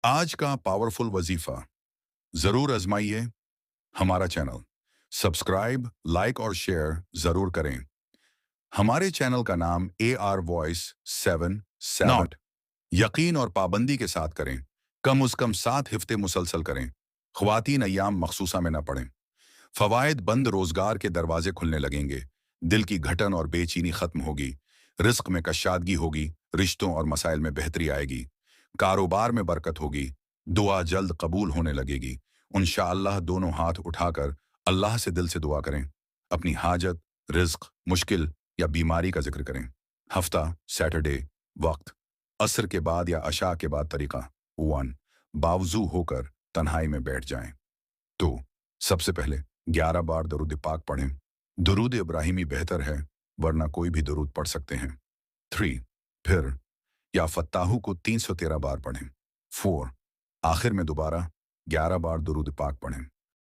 आज का पावरफुल वजीफा जरूर आजमाइए। हमारा चैनल सब्सक्राइब, लाइक और शेयर जरूर करें। हमारे चैनल का नाम AR Voice 7 नॉट यकीन और पाबंदी के साथ करें। कम उस कम 7 हफ्ते मुसलसल करें। ख्वातीन अय्याम मखसूसा में न पड़ें। फवायद बंद रोजगार के दरवाजे खुलने लगेंगे। दिल की घटन और बेचैनी खत्म होगी। रिस्क में कशादगी होगी। रिश्तों और मसाइल में बेहतरी आएगी। कारोबार में बरकत होगी। दुआ जल्द कबूल होने लगेगी। इंशाअल्लाह दोनों हाथ उठाकर अल्लाह से दिल से दुआ करें। अपनी हाजत, रिस्क, मुश्किल या बीमारी का जिक्र करें। हफ्ता सैटरडे, वक्त असर के बाद या अशा के बाद। तरीका 1, बावजू होकर तन्हाई में बैठ जाएं। तो सबसे पहले 11 बार दरूद पाक पढ़ें। दरूद इब्राहिमी बेहतर है, वरना कोई भी दरूद पढ़ सकते हैं। 3, फिर या फत्ताहू को 313 बार पढ़ें। 4, आखिर में दोबारा 11 बार दरूद पाक पढ़ें।